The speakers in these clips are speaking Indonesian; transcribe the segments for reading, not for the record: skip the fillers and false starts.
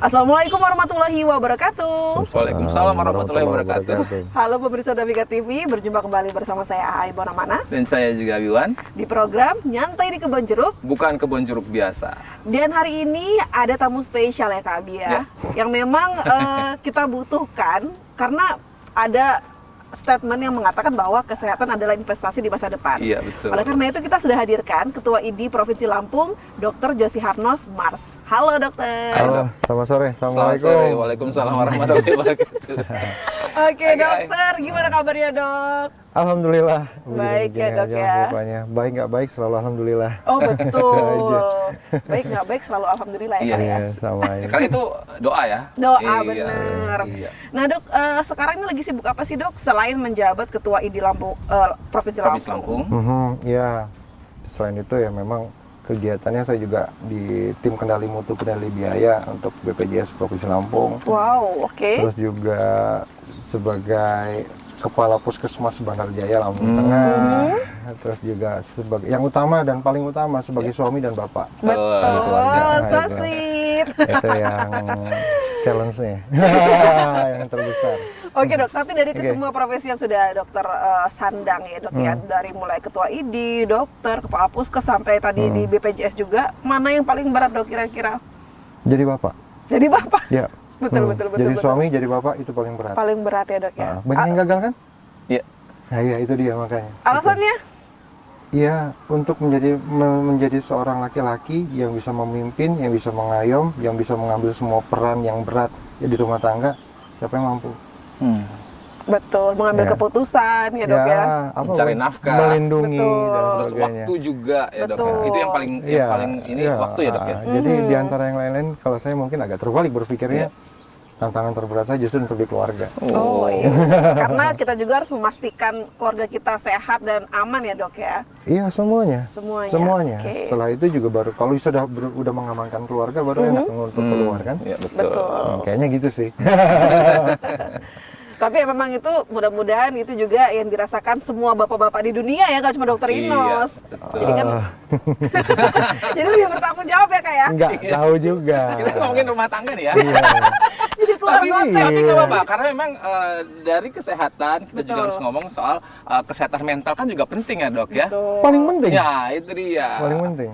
Assalamualaikum warahmatullahi wabarakatuh. Waalaikumsalam warahmatullahi wabarakatuh. Halo pemirsa Davika TV, berjumpa kembali bersama saya Aai Bonamana Dan saya juga Wiwan. di program Nyantai di Kebon Jeruk. Bukan kebun jeruk biasa. Dan hari ini ada tamu spesial ya Kak Abi ya, yang memang kita butuhkan karena ada statement yang mengatakan bahwa kesehatan adalah investasi di masa depan. Iya, betul. Oleh karena itu kita sudah hadirkan Ketua ID Provinsi Lampung, Dr. Josie Harnos Mars. Halo dokter. Halo, selamat sore. Assalamualaikum. Selamat sore. Waalaikumsalam warahmatullahi wabarakatuh. Oke dokter, gimana kabarnya dok? Alhamdulillah. Baik ya, Dok, ya. Rupanya. Baik nggak baik selalu alhamdulillah. Oh betul. Baik nggak baik selalu alhamdulillah ya Iya, Kak ya. Iya, sama aja. Karena itu doa ya. Doa Iya, benar. Iya. Nah dok, sekarang ini lagi sibuk apa sih dok? Selain menjabat Ketua ID Lampung, Provinsi Provinsi Lampung. Lampung. Ya, selain itu ya memang kegiatannya saya juga di tim kendali mutu kendali biaya untuk BPJS Provinsi Lampung. Wow, oke. Terus juga sebagai Kepala Puskesmas Bandar Jaya Lampung Tengah. Terus juga sebagai yang utama dan paling utama sebagai suami dan bapak. Betul, keluarga. so Itu. sweet. Itu yang challenge-nya. Yang terbesar. Oke dok, tapi dari Oke. semua profesi yang sudah dokter sandang ya dok ya, dari mulai ketua ID, dokter, kepala puskes sampai tadi di BPJS juga, mana yang paling berat dok kira-kira? Jadi bapak. Jadi bapak. Ya. Betul, betul, betul. Jadi betul. suami, jadi bapak itu paling berat. Paling berat ya dok ya. Banyak yang gagal kan? Iya. Nah, iya itu dia makanya. Alasannya? Iya, untuk menjadi seorang laki-laki yang bisa memimpin, yang bisa mengayom, yang bisa mengambil semua peran yang berat ya di rumah tangga, siapa yang mampu? Betul, mengambil Ya. keputusan ya dok ya. Mencari nafkah. melindungi Betul. dan Terus sebagainya. waktu juga ya dok. Betul. Itu yang paling Iya, ini iya, waktu ya dok ya. Jadi di antara yang lain-lain, kalau saya mungkin agak terbalik berpikirnya, tantangan terberat saya justru untuk di keluarga. Oh iya, karena kita juga harus memastikan keluarga kita sehat dan aman ya dok ya. Iya semuanya. Semuanya. Oke. Setelah itu juga baru kalau sudah udah mengamankan keluarga baru enak untuk keluar kan. Iya, betul. Betul. Kayaknya gitu sih. Tapi ya memang itu mudah-mudahan itu juga yang dirasakan semua bapak-bapak di dunia ya, nggak cuma dokter Iya, Inos. betul. Jadi kan, jadi lebih bertanggung jawab ya kak ya. Nggak tahu juga. Kita ngomongin rumah tangga nih ya. Iya. Jadi keluar Tapi dokter. tapi nggak apa-apa karena memang dari kesehatan kita juga Betul. harus ngomong soal kesehatan mental kan juga penting ya dok ya. Betul. Paling penting. Ya itu dia. Paling penting.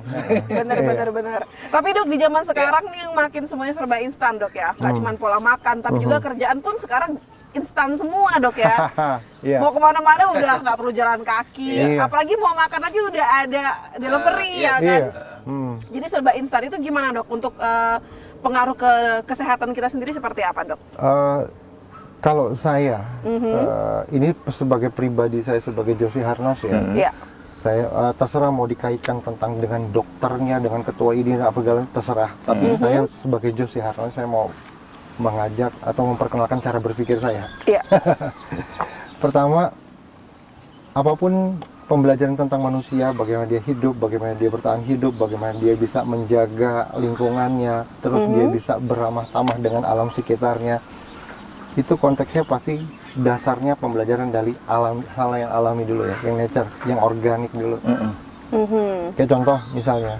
Benar. Tapi dok di zaman sekarang nih yang makin semuanya serba instan dok ya, nggak cuma pola makan, tapi juga kerjaan pun sekarang instan semua dok ya. Iya. Mau kemana-mana udah nggak perlu jalan kaki, Iya. apalagi mau makan aja udah ada delivery ya kan. Iya. Jadi serba instan itu gimana dok untuk pengaruh ke kesehatan kita sendiri seperti apa dok? Kalau saya ini sebagai pribadi saya sebagai Josie Harnos ya. Iya. Saya terserah mau dikaitkan tentang dengan dokternya, dengan ketua ID apa segala terserah. Tapi saya sebagai Josie Harnos saya mau mengajak atau memperkenalkan cara berpikir saya. Iya. Pertama, apapun pembelajaran tentang manusia, bagaimana dia hidup, bagaimana dia bertahan hidup, bagaimana dia bisa menjaga lingkungannya, terus dia bisa beramah tamah dengan alam sekitarnya. Itu konteksnya pasti dasarnya pembelajaran dari alam, hal yang alami dulu ya, yang nature, yang organik dulu. Kayak contoh misalnya,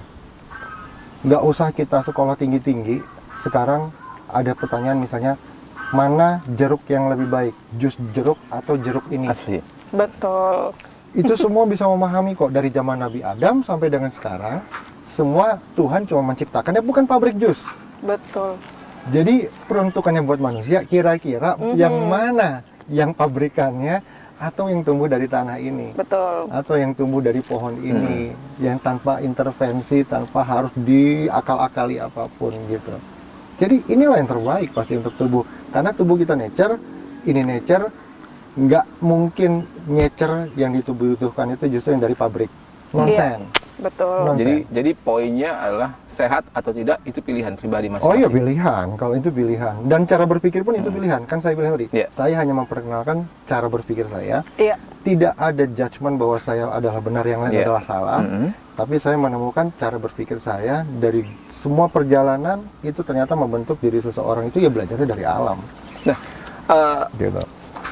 nggak usah kita sekolah tinggi-tinggi, sekarang ada pertanyaan misalnya, mana jeruk yang lebih baik, jus jeruk atau jeruk ini? Asli. Betul. Itu semua bisa memahami kok, dari zaman Nabi Adam sampai dengan sekarang, semua Tuhan cuma menciptakannya, bukan pabrik jus. Betul. Jadi peruntukannya buat manusia, kira-kira yang mana yang pabrikannya atau yang tumbuh dari tanah ini? Betul. Atau yang tumbuh dari pohon ini, yang tanpa intervensi, tanpa harus diakal-akali apapun gitu. Jadi inilah yang terbaik pasti untuk tubuh, karena tubuh kita nature, ini nature, nggak mungkin nature yang dibutuhkan itu justru yang dari pabrik. Nonsen. Betul. Nonsen. Jadi poinnya adalah sehat atau tidak itu pilihan pribadi Oh iya masing-masing. pilihan, kalau itu pilihan. Dan cara berpikir pun itu pilihan, kan saya bilang tadi. Iya. Saya hanya memperkenalkan cara berpikir saya. Iya. Tidak ada judgement bahwa saya adalah benar, yang lain Iya. adalah salah. Tapi saya menemukan cara berpikir saya dari semua perjalanan itu ternyata membentuk diri seseorang itu ya belajarnya dari alam. Nah, Gitu.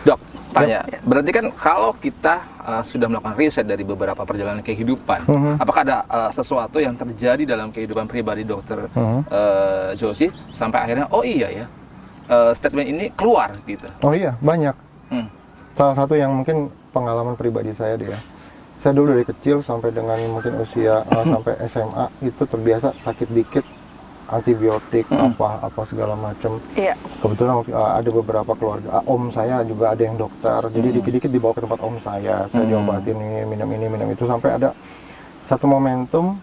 dok, tanya. Berarti kan kalau kita sudah melakukan riset dari beberapa perjalanan kehidupan. Apakah ada sesuatu yang terjadi dalam kehidupan pribadi Dokter Josie sampai akhirnya oh iya ya statement ini keluar gitu? Oh iya, banyak. Salah satu yang mungkin pengalaman pribadi saya deh ya. Saya dulu dari kecil sampai dengan mungkin usia sampai SMA itu terbiasa sakit dikit antibiotik apa segala macam. Iya. Kebetulan ada beberapa keluarga, om saya juga ada yang dokter, jadi dikit-dikit dibawa ke tempat om saya diobatin ini minum itu sampai ada satu momentum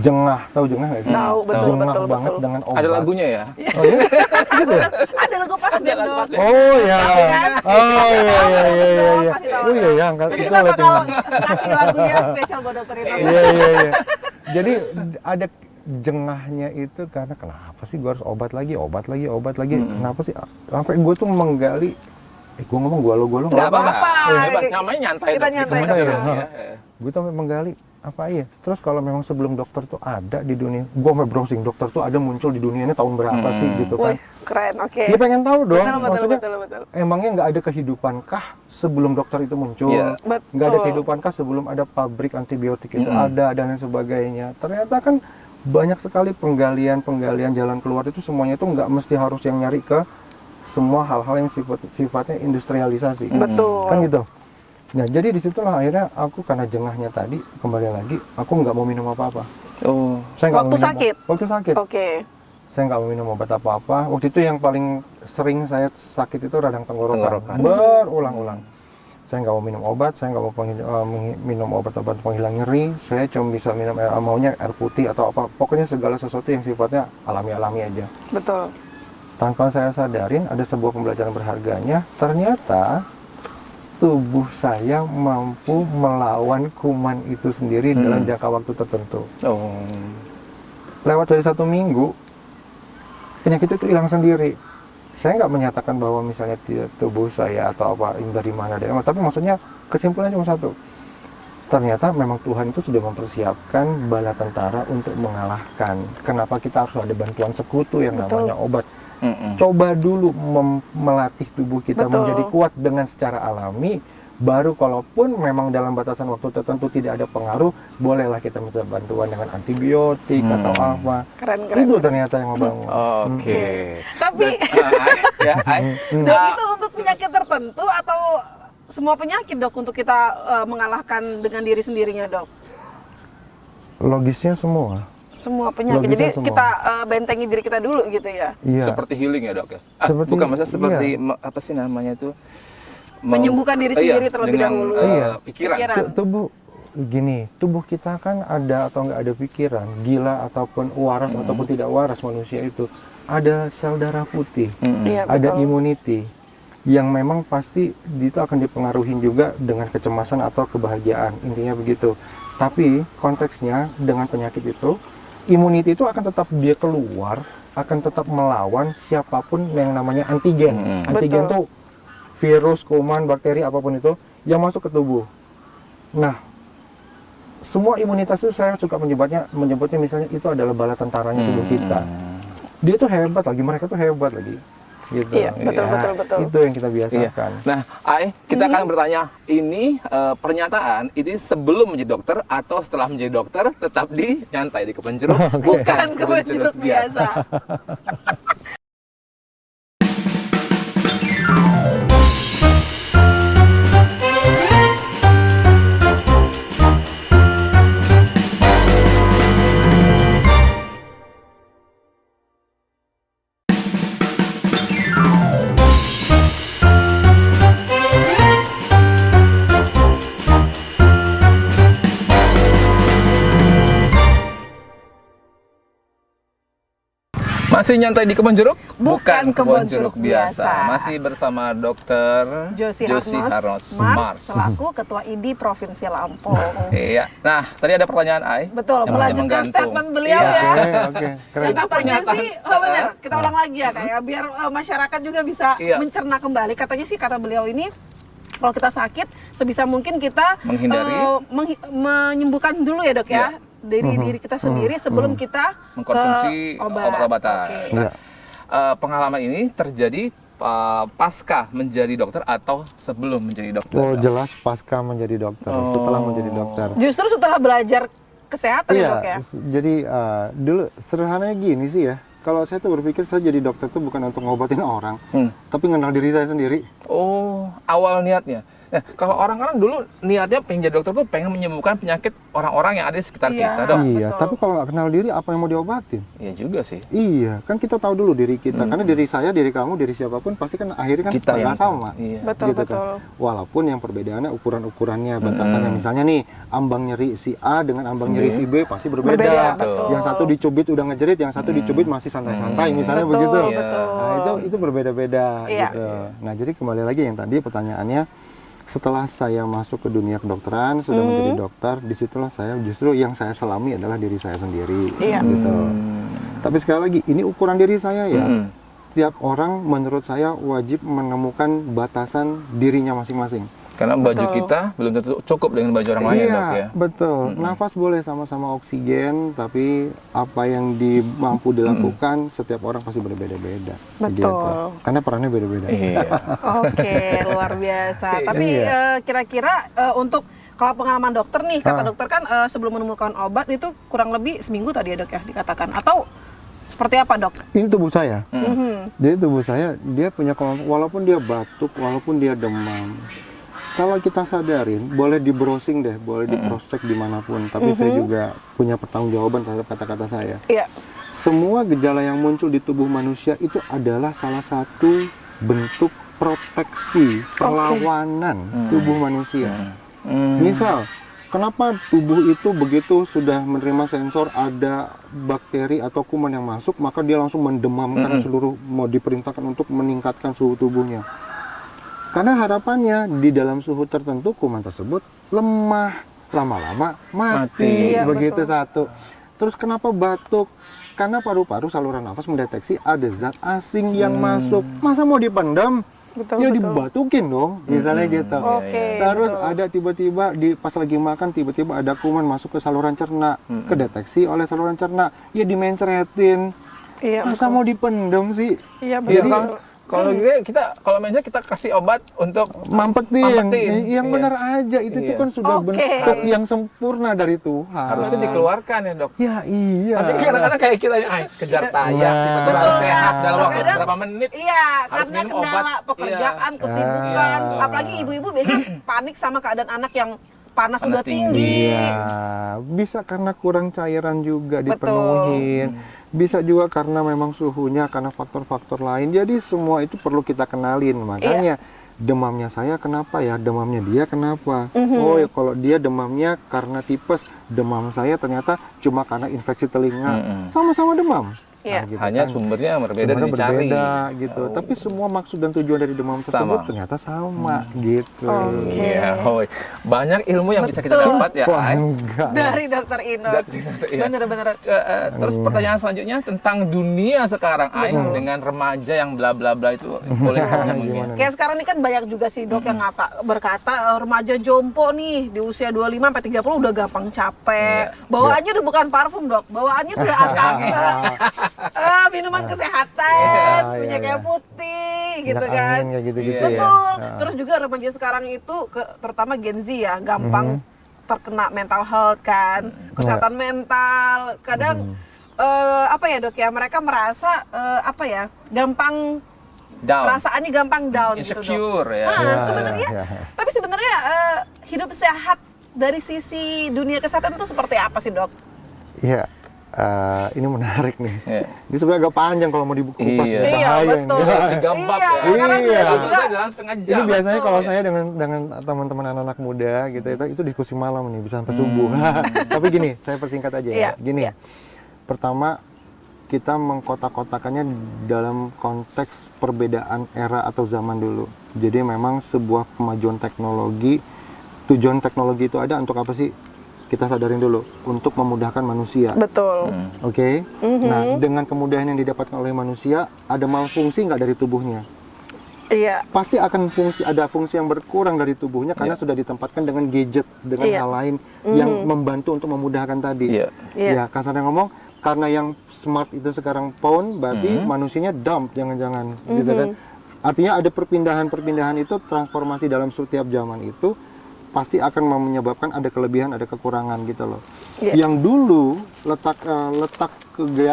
jengah, tahu jengah nggak sih? Tahu, betul, jengah betul, banget betul. dengan obat. Ada lagunya ya? Oh iya? Gitu ya? Ada lagu pas band dong. Oh ya. kan? Oh iya. Kasih tahu Oh iya ya, Jadi itu kita bakal lighting. kasih lagunya spesial buat dokter itu. Iya. Jadi ada jengahnya itu karena kenapa sih gue harus obat lagi. Kenapa sih sampai gue tuh menggali gue ngomong gue lo Nggak apa-apa. apa-apa. Hebat, namanya nyantai. Kita Dok. nyantai Nyantai aja. ya. Gue tuh sampai menggali apa iya. Terus kalau memang sebelum dokter tuh ada di dunia, gue sampai browsing dokter tuh ada muncul di dunia ini tahun berapa sih gitu kan. Wih, keren, oke. Dia pengen tahu dong, Betul, maksudnya betul. emangnya nggak ada kehidupankah sebelum dokter itu muncul? Iya. Betul. Nggak ada kehidupankah sebelum ada pabrik antibiotik itu ada dan lain sebagainya? Ternyata kan banyak sekali penggalian jalan keluar itu semuanya itu nggak mesti harus yang nyari ke semua hal-hal yang sifatnya industrialisasi. Betul. Kan gitu. Nah, jadi disitulah akhirnya aku karena jengahnya tadi kembali lagi, aku nggak mau minum apa-apa. Oh. Saya nggak Waktu mau minum, sakit? Waktu sakit. Oke. Saya nggak mau minum obat apa-apa. Waktu itu yang paling sering saya sakit itu radang tenggorokan. Berulang-ulang. Saya nggak mau minum obat, saya nggak mau minum obat-obat penghilang nyeri. Saya cuma bisa minum maunya air putih atau apa. Pokoknya segala sesuatu yang sifatnya alami-alami aja. Betul. Tanpa saya sadarin ada sebuah pembelajaran berharganya. Ternyata tubuh saya mampu melawan kuman itu sendiri dalam jangka waktu tertentu. Oh. Lewat dari 1 minggu, penyakit itu hilang sendiri. Saya nggak menyatakan bahwa misalnya tubuh saya atau apa dari mana dari mana, tapi maksudnya kesimpulannya cuma satu. Ternyata memang Tuhan itu sudah mempersiapkan bala tentara untuk mengalahkan. Kenapa kita harus ada bantuan sekutu yang namanya obat? Coba dulu melatih tubuh kita menjadi kuat dengan secara alami, baru kalaupun memang dalam batasan waktu tertentu tidak ada pengaruh, bolehlah kita minta bantuan dengan antibiotik atau apa. Keren. Itu ternyata yang membangun. Oke. Tapi dok, itu untuk penyakit tertentu atau semua penyakit dok untuk kita mengalahkan dengan diri sendirinya dok? Logisnya semua. Semua penyakit. Logisnya Jadi semua. kita bentengi diri kita dulu gitu ya. Iya. Seperti healing ya dok ya? Seperti- maksudnya seperti iya. apa sih namanya itu? Menyembuhkan diri sendiri terlebih dengan, dahulu. Iya. Pikiran. Tubuh kita kan ada atau nggak ada pikiran, gila ataupun waras ataupun tidak waras manusia itu ada sel darah putih, Iya, ada betul. immunity yang memang pasti itu akan dipengaruhi juga dengan kecemasan atau kebahagiaan, intinya begitu. Tapi konteksnya dengan penyakit itu, immunity itu akan tetap dia keluar, akan tetap melawan siapapun yang namanya antigen. Antigen Betul. tuh virus, kuman, bakteri apapun itu yang masuk ke tubuh. Nah, semua imunitas itu saya suka menyebutnya misalnya itu adalah bala tentaranya tubuh kita. Dia tuh hebat lagi, mereka tuh hebat lagi. Gitu. Iya, betul. Itu yang kita biasakan. Nah, Ai, kita akan bertanya, ini pernyataan ini sebelum menjadi dokter atau setelah menjadi dokter tetap di nyantai di kebun jeruk, bukan Kebun jeruk biasa. Masih nyantai di kebun jeruk, Bukan kebun jeruk biasa. Masih bersama Dokter Josie Harnos Mars selaku Ketua ID Provinsi Lampung. Iya. Nah, tadi ada pertanyaan Ai. Betul, yang masih melanjutkan menggantung. statement beliau Iya. ya. Oke, keren. Katanya pernyataan. sih, benar. Kita ulang lagi ya kayak biar masyarakat juga bisa Iya. mencerna kembali. Katanya sih kata beliau ini kalau kita sakit sebisa mungkin kita Menghindari. menyembuhkan dulu ya dok ya Iya. dari diri kita sendiri sebelum kita Mengkonsumsi ke obat. obat-obatan. Oke. Nah, pengalaman ini terjadi pasca menjadi dokter atau sebelum menjadi dokter? Oh, Dok? jelas pasca menjadi dokter, setelah menjadi dokter. Justru setelah belajar kesehatan ya, Dok ya? Jadi dulu sederhananya gini sih ya. Kalau saya tuh berpikir saya jadi dokter tuh bukan untuk ngobatin orang, tapi mengenal diri saya sendiri. Oh, awal niatnya. Nah, kalau orang-orang dulu niatnya pengen jadi dokter tuh pengen menyembuhkan penyakit orang-orang yang ada di sekitar kita, Dok. Iya, betul. tapi kalau nggak kenal diri, apa yang mau diobatin? Iya juga sih. Iya, kan kita tahu dulu diri kita. Karena diri saya, diri kamu, diri siapapun pasti kan akhirnya kan Kita nggak yang sama. Iya. Betul, Gitu betul. kan. Walaupun yang perbedaannya ukuran-ukurannya, batasannya. Misalnya nih, ambang nyeri si A dengan ambang nyeri si B pasti berbeda. Berbeda, betul. Yang satu dicubit udah ngejerit, yang satu dicubit masih santai-santai. Misalnya Betul, begitu. betul. Nah, itu berbeda-beda Iya. gitu. Nah, jadi kembali lagi yang tadi pertanyaannya, setelah saya masuk ke dunia kedokteran, sudah menjadi dokter, disitulah saya justru yang saya selami adalah diri saya sendiri, Iya. gitu. Tapi sekali lagi, ini ukuran diri saya ya. Tiap orang menurut saya wajib menemukan batasan dirinya masing-masing. Karena baju kita belum tentu cukup dengan baju orang lain, Iya, Dok ya. betul. Nafas boleh sama-sama oksigen, tapi apa yang mampu dilakukan setiap orang pasti berbeda-beda. Betul. Gitu. Karena perannya beda-beda. Iya. Oke, luar biasa. Tapi Iya. kira-kira untuk kalau pengalaman dokter nih, kata dokter kan sebelum menemukan obat itu kurang lebih seminggu tadi ya, Dok ya dikatakan, atau seperti apa, Dok? Ini tubuh saya. Mhm. Jadi tubuh saya dia punya kemampuan, walaupun dia batuk, walaupun dia demam. Kalau kita sadarin, boleh di browsing deh, boleh di cross check dimanapun. Tapi saya juga punya pertanggungjawaban terhadap kata-kata saya. Iya. Semua gejala yang muncul di tubuh manusia itu adalah salah satu bentuk proteksi perlawanan tubuh manusia. Misal, kenapa tubuh itu begitu sudah menerima sensor ada bakteri atau kuman yang masuk, maka dia langsung mendemamkan seluruh, mau diperintahkan untuk meningkatkan suhu tubuhnya. Karena harapannya di dalam suhu tertentu kuman tersebut lemah, lama-lama mati. Iya, Begitu betul. satu. Terus kenapa batuk? Karena paru-paru saluran nafas mendeteksi ada zat asing yang masuk. Masa mau dipendam? Betul, Ya betul. dibatukin dong, misalnya gitu. Oke, Terus betul. ada tiba-tiba pas lagi makan tiba-tiba ada kuman masuk ke saluran cerna, kedeteksi oleh saluran cerna, ya dimencretin. Iya, Masa mau dipendam sih? Iya, Iya betul. kan? Kalau kita kalau mainnya kita kasih obat untuk Mampetin. Yang Iya. benar aja itu tuh Iya. kan sudah Oke. bentuk yang sempurna dari Tuhan. harusnya dikeluarkan ya, Dok. Ya iya. Tapi kadang-kadang kayak kita nih, kejar tayang, Nah. tiba-tiba Betul, sehat Kak. dalam waktu Terkadang- berapa menit. Iya, Harus karena minum kendala obat. pekerjaan, Iya. kesibukan, Iya. apalagi ibu-ibu biasanya panik sama keadaan anak yang panas Panas udah tinggi. Iya, bisa karena kurang cairan juga Betul. dipenuhin. Bisa juga karena memang suhunya, karena faktor-faktor lain. Jadi semua itu perlu kita kenalin. Makanya demamnya saya kenapa ya, demamnya dia kenapa. Oh ya, kalau dia demamnya karena tipes, demam saya ternyata cuma karena infeksi telinga. Sama-sama demam. Iya. gitu Hanya kan. sumbernya berbeda dan Sebenarnya dicari. berbeda gitu. Tapi semua maksud dan tujuan dari demam tersebut Sama. ternyata sama gitu. Oke. Iya, hoi. Banyak ilmu yang bisa kita Betul. dapat ya, Wah, Ai. enggak. Dari Dokter Inos. Iya. Bener-bener. Terus pertanyaan selanjutnya tentang dunia sekarang, Ai, dengan remaja yang bla bla bla itu boleh ngomongin. Gimana? Kayak sekarang ini kan banyak juga sih Dok yang berkata remaja jompo nih di usia 25 sampai 30 udah gampang capek. Bawaannya udah bukan parfum, Dok. Bawaannya tuh udah minuman kesehatan, Iya, minyak iya. kayu putih gitu Minyak kan. angin kayak gitu-gitu Iya. ya. Betul. Ya. Terus juga remaja sekarang itu terutama Gen Z ya, gampang terkena mental health kan, kesehatan mental. Kadang apa ya, Dok ya, mereka merasa apa ya, gampang Down. perasaannya gampang down gitu, Dok. Insecure ya. Nah, Ya, sebenarnya ya. tapi sebenarnya hidup sehat dari sisi dunia kesehatan itu seperti apa sih, Dok? Iya, ini menarik nih. Iya. Ini sebenarnya agak panjang kalau mau dikupas. Iya. bahaya Iya, ini. betul. 3 bab Iya, ya. karena Iya. biasa juga Dalam setengah Ini jam. biasanya betul. kalau saya dengan teman-teman anak-anak muda gitu itu diskusi malam nih bisa sampai subuh. Tapi gini, saya persingkat aja ya. Iya, Gini, iya. pertama kita mengkotak-kotakannya dalam konteks perbedaan era atau zaman dulu. Jadi memang sebuah kemajuan teknologi, tujuan teknologi itu ada untuk apa sih? Kita sadarin dulu, untuk memudahkan manusia. Betul. Oke. Nah, dengan kemudahan yang didapatkan oleh manusia, ada malfungsi nggak dari tubuhnya? Iya. Pasti akan ada fungsi yang berkurang dari tubuhnya karena sudah ditempatkan dengan gadget, dengan Iya. hal lain yang membantu untuk memudahkan tadi. Iya. Iya. Ya, kasarnya ngomong, karena yang smart itu sekarang phone, berarti manusianya dump, jangan-jangan, gitu kan? Artinya ada perpindahan-perpindahan itu, transformasi dalam setiap zaman itu pasti akan menyebabkan ada kelebihan, ada kekurangan gitu loh. Yang dulu letak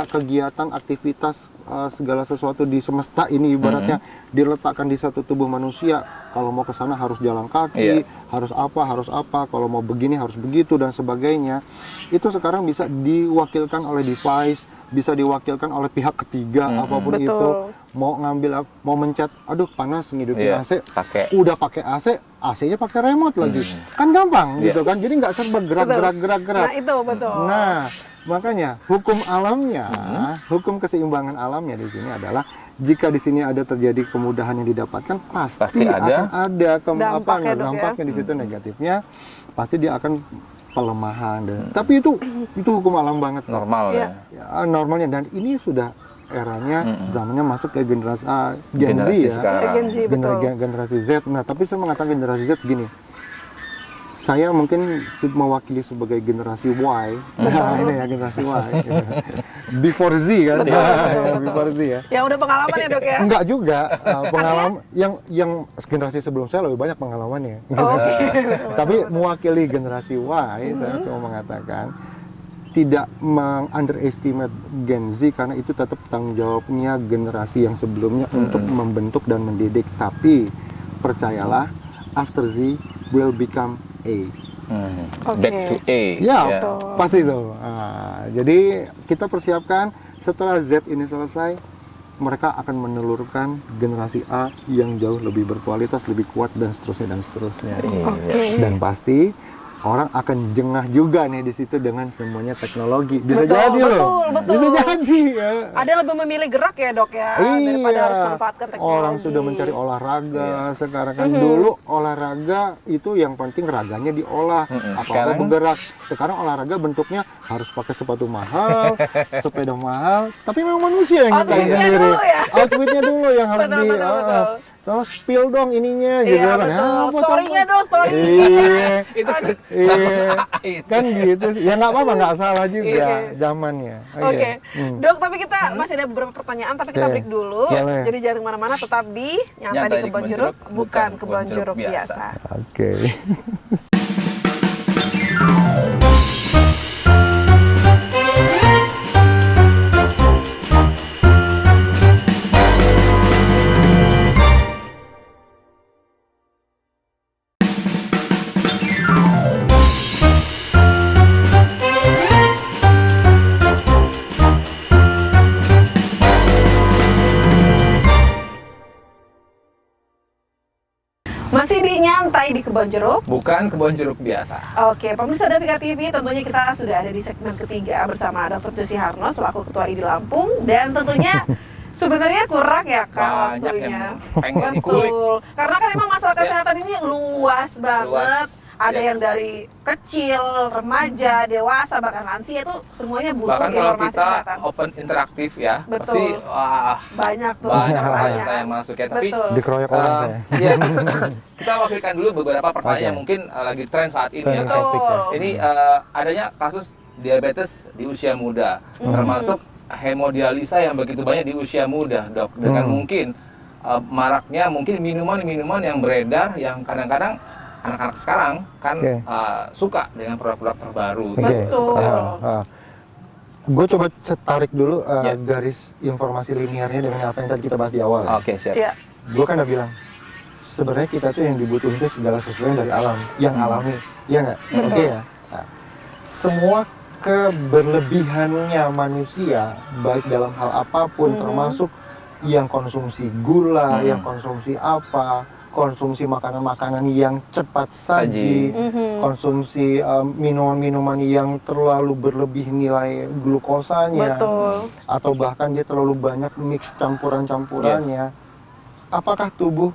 kegiatan, aktivitas segala sesuatu di semesta ini ibaratnya diletakkan di satu tubuh manusia. Kalau mau ke sana harus jalan kaki, harus apa, kalau mau begini harus begitu dan sebagainya. Itu sekarang bisa diwakilkan oleh device, bisa diwakilkan oleh pihak ketiga, apapun itu. Mau ngambil, mau mencet, aduh panas ngidupin AC, udah pakai AC, AC-nya pakai remote lagi, kan gampang gitu kan, jadi nggak serba gerak. Nah itu betul. Nah makanya hukum alamnya, hukum keseimbangan alamnya di sini adalah jika di sini ada terjadi kemudahan yang didapatkan, pasti akan ada dampaknya di situ negatifnya, pasti dia akan pelemahan. Tapi itu hukum alam banget, normal ya, normalnya. Dan ini sudah eranya, zamannya masuk ke generasi Gen Z ya, generasi Z. Nah, tapi saya mengatakan generasi Z segini. Saya mungkin mewakili sebagai generasi Y. Nah, ini ya generasi Y. Before Z kan? Before Z ya. Yang udah pengalaman ya, Dok ya? Enggak juga. Pengalaman yang generasi sebelum saya lebih banyak pengalamannya. Tapi mewakili generasi Y, saya cuma mengatakan tidak meng-underestimate Gen Z, karena itu tetap tanggung jawabnya generasi yang sebelumnya untuk membentuk dan mendidik. Tapi percayalah, after Z will become A. Back to A. Ya, pasti itu. Jadi kita persiapkan setelah Z ini selesai, mereka akan menelurkan generasi A yang jauh lebih berkualitas, lebih kuat, dan seterusnya. Dan pasti orang akan jengah juga nih di situ dengan semuanya teknologi. Bisa jadi loh. Bisa jadi ya. Ada yang lebih memilih gerak ya, Dok ya, daripada harus memanfaatkan teknologi. Orang sudah mencari olahraga sekarang kan. Dulu olahraga itu yang penting raganya diolah, apa-apa bergerak. Sekarang olahraga bentuknya harus pakai sepatu mahal, sepeda mahal, tapi memang manusia yang nyiptain sendiri. Outfitnya dulu yang harus so spill dong ininya gitu kan. Story-nya dong, story. Kan gitu sih. Ya nggak apa-apa, nggak salah juga zamannya. Oke. Dok, tapi kita masih ada beberapa pertanyaan, tapi kita break dulu. Jadi jangan kemana-mana, tetap di Nyantai di Kebon Jeruk, bukan Kebon Jeruk biasa. Oke. Masih di Nyantai di Kebon Jeruk, bukan Kebon Jeruk biasa. Oke, pemirsa Davika TV, tentunya kita sudah ada di segmen ketiga bersama Dr. Josie Harno selaku Ketua ID Lampung, dan tentunya sebenarnya kurang ya Kak banyak waktunya. yang pengen dikulik. Karena kan memang masalah kesehatan ini luas banget. Ada yang dari kecil, remaja, dewasa, bahkan lansia, itu semuanya butuh bahkan kalau informasi kita kesehatan. open interaktif ya, Betul. pasti wah, Banyak banyak yang masuk ya. Tapi dikeroyok orang saya. Iya, kita wakilkan dulu beberapa pertanyaan yang mungkin lagi tren saat ini ya. Ini adanya kasus diabetes di usia muda, termasuk hemodialisa yang begitu banyak di usia muda, Dok. Dengan mungkin maraknya mungkin minuman-minuman yang beredar yang kadang-kadang anak-anak sekarang kan suka dengan produk-produk terbaru. Gue coba tarik dulu garis informasi linearnya dengan apa yang tadi kita bahas di awal. Oke, siap. Gue kan udah bilang, sebenarnya kita tuh yang dibutuhin itu segala sesuatu yang dari alam, yang alami, ya nggak? Oke ya. Nah, semua keberlebihannya manusia, baik dalam hal apapun, termasuk yang konsumsi gula, yang konsumsi apa, konsumsi makanan-makanan yang cepat saji, konsumsi minuman-minuman yang terlalu berlebih nilai glukosanya, atau bahkan dia terlalu banyak mix campuran-campurannya. Apakah tubuh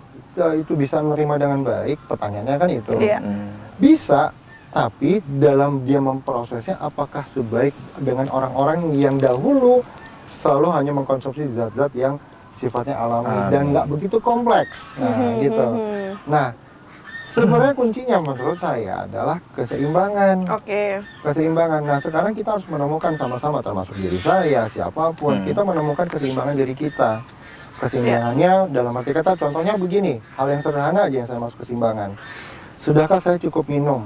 itu bisa menerima dengan baik? Pertanyaannya kan itu. Bisa, tapi dalam dia memprosesnya apakah sebaik dengan orang-orang yang dahulu selalu hanya mengkonsumsi zat-zat yang sifatnya alami dan nggak begitu kompleks, gitu. Nah, sebenarnya kuncinya menurut saya adalah keseimbangan. Keseimbangan. Nah, sekarang kita harus menemukan sama-sama, termasuk diri saya, siapapun, kita menemukan keseimbangan diri kita. Keseimbangannya dalam arti kata, contohnya begini, hal yang sederhana aja yang saya masuk keseimbangan. Sudahkah saya cukup minum?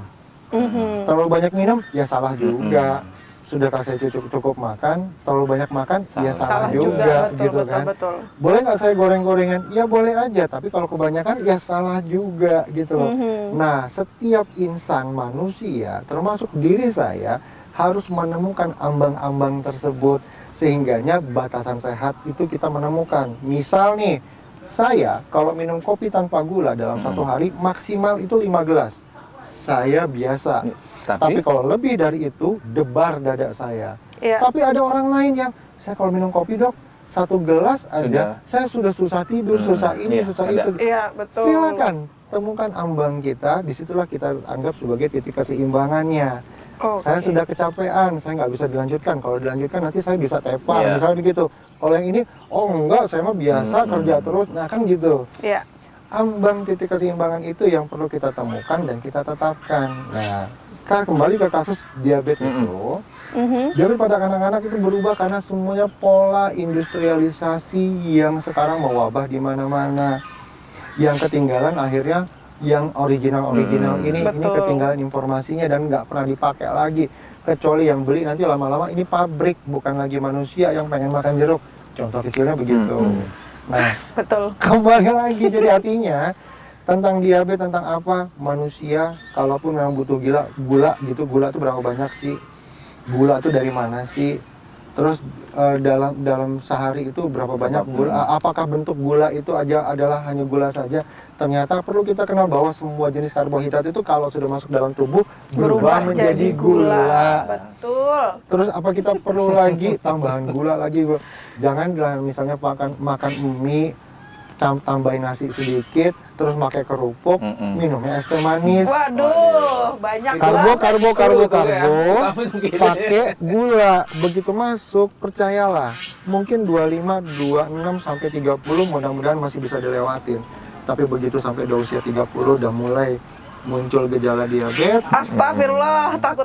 Terlalu banyak minum, ya salah juga. Sudahkah saya cukup makan? Terlalu banyak makan, ya salah juga, betul, gitu betul, kan. betul. Boleh nggak saya goreng-gorengan? Ya boleh aja, tapi kalau kebanyakan, ya salah juga, gitu loh. Nah, setiap insan manusia, termasuk diri saya, harus menemukan ambang-ambang tersebut. Sehingganya batasan sehat itu kita menemukan. Misal nih, saya kalau minum kopi tanpa gula dalam satu hari, maksimal itu 5 gelas. Saya biasa. Tapi kalau lebih dari itu, debar dada saya. Iya. Tapi ada orang lain yang, saya kalau minum kopi dok, 1 gelas aja, saya sudah susah tidur, susah ini, susah itu. Iya, betul. Silakan temukan ambang kita, disitulah kita anggap sebagai titik keseimbangannya. Saya sudah kecapean, saya nggak bisa dilanjutkan. Kalau dilanjutkan nanti saya bisa tepar, misalnya begitu. Kalau yang ini, oh enggak, saya mah biasa kerja terus, nah kan gitu. Iya. Ambang titik keseimbangan itu yang perlu kita temukan dan kita tetapkan. Nah, kembali ke kasus diabetes itu, diabetes pada anak-anak itu berubah karena semuanya pola industrialisasi yang sekarang mewabah di mana-mana. Yang ketinggalan akhirnya yang original ini ketinggalan informasinya dan nggak pernah dipakai lagi. Kecuali yang beli nanti lama-lama ini pabrik, bukan lagi manusia yang pengen makan jeruk. Contoh kecilnya begitu. Nah, betul. Kembali lagi, jadi artinya tentang diabetes, tentang apa, manusia kalaupun memang butuh gula gitu, gula itu berapa banyak sih, gula itu dari mana sih, terus dalam sehari itu berapa banyak gula, apakah bentuk gula itu adalah hanya gula saja. Ternyata perlu kita kenal bahwa semua jenis karbohidrat itu kalau sudah masuk dalam tubuh berubah menjadi gula. Betul. Terus apa kita perlu lagi tambahan gula lagi? Jangan misalnya makan mie, tambahin nasi sedikit, terus pakai kerupuk, minumnya es teh manis. Waduh, banyak karbo, pakai gula. Begitu masuk, percayalah, mungkin 25, 26 sampai 30 mudah-mudahan masih bisa dilewatin. Tapi begitu sampai di usia 30 udah mulai muncul gejala diabetes. Astagfirullah, takut.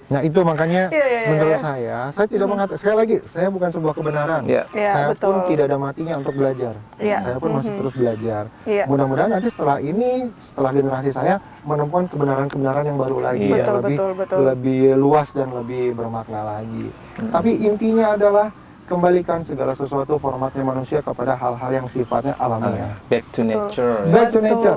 Nah itu makanya menurut saya tidak mengatakan, sekali lagi, saya bukan sebuah kebenaran. Saya pun tidak ada matinya untuk belajar. Saya pun masih terus belajar. Mudah-mudahan nanti setelah generasi saya menemukan kebenaran-kebenaran yang baru lagi, lebih luas dan lebih bermakna lagi. Tapi intinya adalah kembalikan segala sesuatu formatnya manusia kepada hal-hal yang sifatnya alamiah. Back to nature. Back to nature.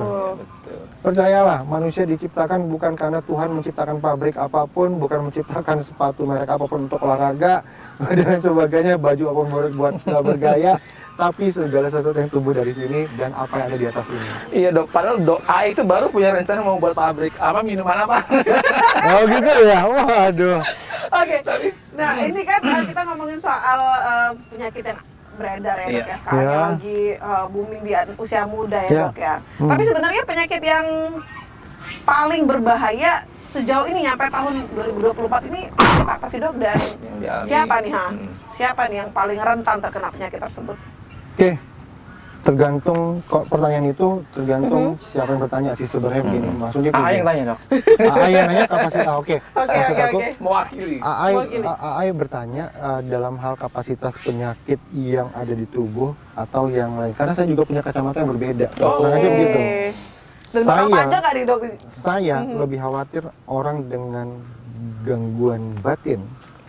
Percayalah, manusia diciptakan bukan karena Tuhan menciptakan pabrik apapun, bukan menciptakan sepatu merek apapun untuk olahraga dan sebagainya, baju apapun buat bergaya, tapi segala sesuatu yang tumbuh dari sini dan apa yang ada di atas ini. Iya dok, padahal doa itu baru punya rencana mau buat pabrik apa, minuman apa. Oh gitu ya, waduh. Oke, nah ini kan kita ngomongin soal penyakit yang beredar ya dok ya, sekarang lagi booming di usia muda ya dok ya. Tapi sebenarnya penyakit yang paling berbahaya sejauh ini sampai tahun 2024 ini apa sih dok, dan siapa nih siapa nih yang paling rentan terkena penyakit tersebut? Oke, tergantung pertanyaan itu tergantung siapa yang bertanya sih sebenarnya begini. Maksudnya yang tanya dok. yang nanya kapasitas. Oke. Mewakili. AI bertanya dalam hal kapasitas penyakit yang ada di tubuh atau yang lain. Karena saya juga punya kacamata yang berbeda. Senang aja begitu. Saya lebih khawatir orang dengan gangguan batin,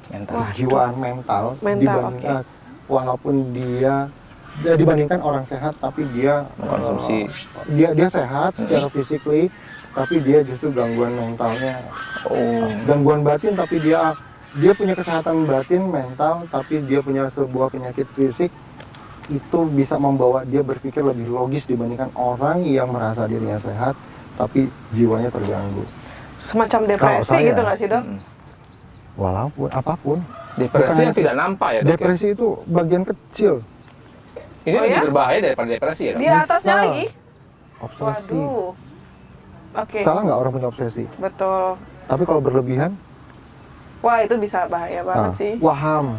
kejiwaan mental dibandingkan walaupun dia dibandingkan orang sehat tapi dia konsumsi dia sehat secara physically tapi dia justru gangguan mentalnya gangguan batin, tapi dia punya kesehatan batin mental tapi dia punya sebuah penyakit fisik, itu bisa membawa dia berpikir lebih logis dibandingkan orang yang merasa dirinya sehat tapi jiwanya terganggu, semacam depresi gitu nggak sih dok? Walaupun apapun depresi yang tidak nampak ya dok, depresi itu bagian kecil. Ini lebih berbahaya daripada depresi ya dok? Di atasnya lagi? Obsesi. Waduh. Salah nggak orang punya obsesi? Betul. Tapi kalau berlebihan? Wah itu bisa bahaya banget sih. Waham.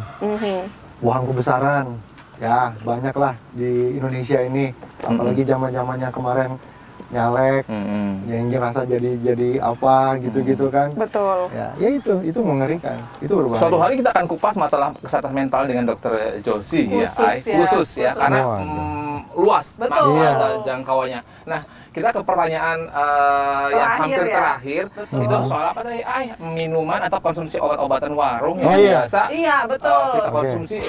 Waham kebesaran. Ya banyak lah di Indonesia ini. Apalagi zaman-zamannya kemarin nyalek, yang ngerasa jadi apa gitu-gitu kan. Betul. Ya itu mengerikan, itu berbahaya. Suatu hari kita akan kupas masalah kesehatan mental dengan Dokter Josie khusus ya, karena luas Betul. manfaat dan jangkauannya. Nah, kita ke pertanyaan yang hampir terakhir, itu soal apa tadi? Minuman atau konsumsi obat-obatan warung yang biasa Iya, betul. kita konsumsi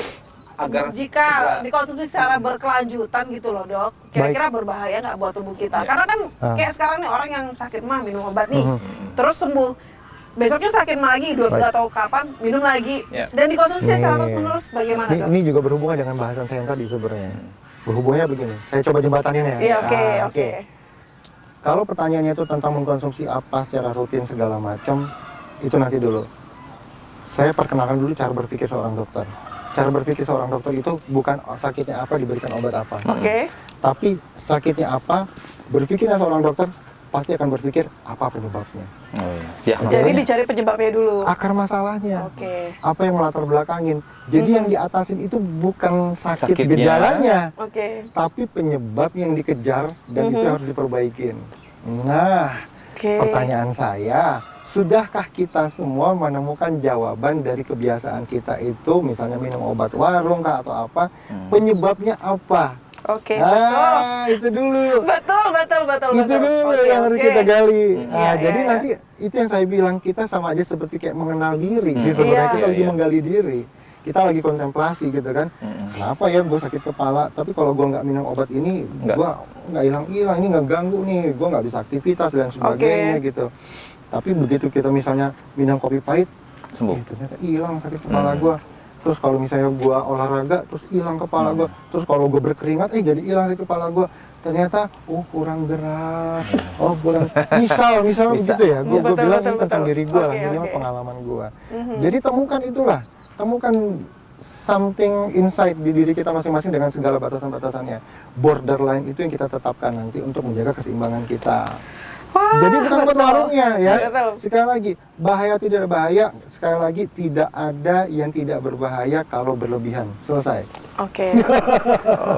agar jika dikonsumsi secara berkelanjutan gitu loh dok, kira-kira berbahaya nggak buat tubuh kita? Karena kan kayak sekarang nih orang yang sakit mah minum obat nih, terus sembuh, besoknya sakit mah lagi, nggak tahu kapan minum lagi, dan dikonsumsi secara terus-menerus, bagaimana dok? Ini juga berhubungan dengan bahasan saya yang tadi sebenarnya. Berhubungannya begini, saya coba jembatanin ya. Iya, oke. Kalau pertanyaannya itu tentang mengkonsumsi apa secara rutin segala macam, itu nanti dulu. Saya perkenalkan dulu cara berpikir seorang dokter. Cara berpikir seorang dokter itu bukan sakitnya apa diberikan obat apa. Tapi sakitnya apa, berpikirnya seorang dokter pasti akan berpikir apa penyebabnya. Jadi dicari penyebabnya dulu. Akar masalahnya. Apa yang melatar belakangin. Jadi yang diatasin itu bukan sakit gejalanya, tapi penyebab yang dikejar dan itu harus diperbaikin. Nah, pertanyaan saya, sudahkah kita semua menemukan jawaban dari kebiasaan kita itu, misalnya minum obat warung kah atau apa, penyebabnya apa? Betul. Itu dulu. Betul. Itu dulu yang harus kita gali. Jadi nanti itu yang saya bilang, kita sama aja seperti kayak mengenal diri sih sebenarnya. Kita lagi menggali diri. Kita lagi kontemplasi gitu kan. Kenapa ya gue sakit kepala, tapi kalau gue nggak minum obat ini, gue nggak hilang-hilang, ini nggak ganggu nih, gue nggak bisa aktivitas dan sebagainya gitu. Tapi begitu kita misalnya minum kopi pahit, sembuh. Ternyata hilang sakit kepala gue. Terus kalau misalnya gue olahraga, terus hilang kepala gue. Terus kalau gue berkeringat, jadi hilang sakit kepala gue. Ternyata, kurang gerak, kurang. Misal begitu ya. Gue bilang ini tentang diri gue lah, ini pengalaman gue. Jadi temukan something inside di diri kita masing-masing dengan segala batasan-batasannya. Borderline itu yang kita tetapkan nanti untuk menjaga keseimbangan kita. Jadi bukan obat warungnya ya. Sekali lagi, bahaya tidak bahaya, sekali lagi tidak ada yang tidak berbahaya kalau berlebihan. Selesai.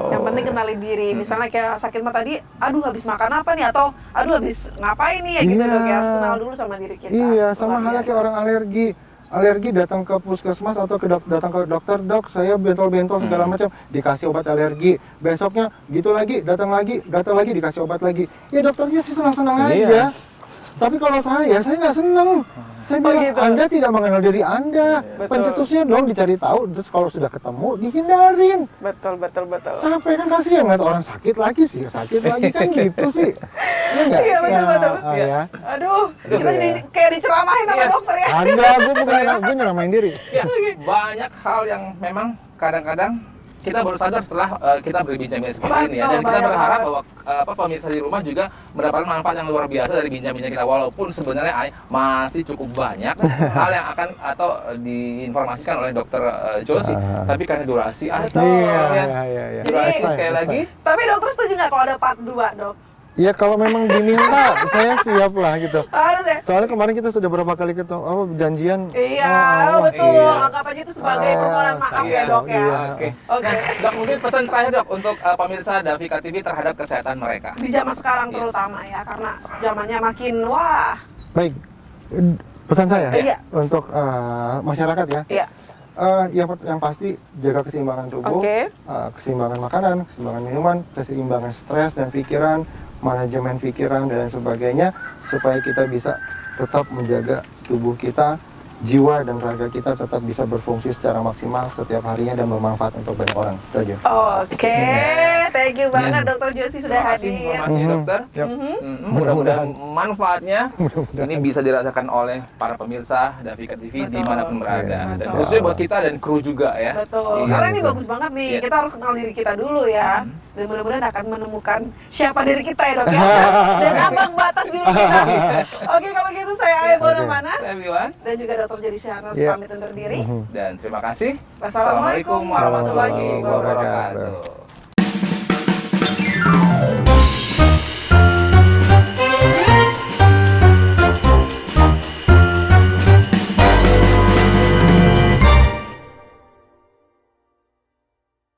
Yang penting kenali diri. Misalnya kayak sakit mah tadi, aduh habis makan apa nih, atau aduh habis ngapain nih ya gitu dok ya. Kenal dulu sama diri kita. Iya, sama halnya kayak orang alergi datang ke puskesmas atau datang ke dokter, dok saya bentol-bentol segala macam, dikasih obat alergi, besoknya gitu lagi datang lagi dikasih obat lagi, ya dokternya sih senang-senang aja. Tapi kalau saya nggak senang. Saya bilang, Anda tidak mengenal diri Anda. Pencetusnya dong dicari tahu, terus kalau sudah ketemu dihindarin. Betul. Capek kan, kasihan ngeliat orang sakit lagi kan gitu sih. Iya betul. Ya. Aduh, kita jadi kayak diceramahin sama dokter ya. Gue nyeramain diri. Ya, banyak hal yang memang kadang-kadang kita baru sadar setelah kita berbincang-bincang seperti ini ya, dan kita berharap bahwa pemirsa di rumah juga mendapatkan manfaat yang luar biasa dari bincang-bincang kita, walaupun sebenarnya masih cukup banyak hal yang akan atau diinformasikan oleh Dokter Josie, tapi karena durasi durasi sekali lagi. Tapi dokter setuju nggak kalau ada part 2 dok? Ya kalau memang diminta, saya siap lah gitu. Harus ya. Soalnya kemarin kita sudah berapa kali ketemu, janjian. Iya, betul. Anggap aja itu sebagai permohonan maaf ya dok ya. Oke. Dok, mungkin pesan terakhir dok untuk pemirsa Davika TV terhadap kesehatan mereka. Di zaman sekarang terutama ya, karena zamannya makin Baik, pesan saya untuk masyarakat ya. Yang pasti jaga keseimbangan tubuh, keseimbangan makanan, keseimbangan minuman, keseimbangan stres dan pikiran, manajemen pikiran dan sebagainya, supaya kita bisa tetap menjaga tubuh kita, jiwa dan raga kita tetap bisa berfungsi secara maksimal setiap harinya dan bermanfaat untuk banyak orang. Itu aja. Thank you banget Dokter Josie sudah hadir. Informasi dokter. Mudah-mudahan manfaatnya ini bisa dirasakan oleh para pemirsa Davika TV dimanapun berada. Dan khususnya buat kita dan kru juga ya. Betul. Karena ini bagus banget nih. Kita harus kenal diri kita dulu ya. Dan mudah-mudahan akan menemukan siapa diri kita ya dok ya. Dan ambang batas diri kita. Oke, kalau gitu saya Aya Bonamana. Saya Milan. Dan juga Dokter Josie harus pamit undur diri. Dan terima kasih. Wassalamualaikum warahmatullahi wabarakatuh.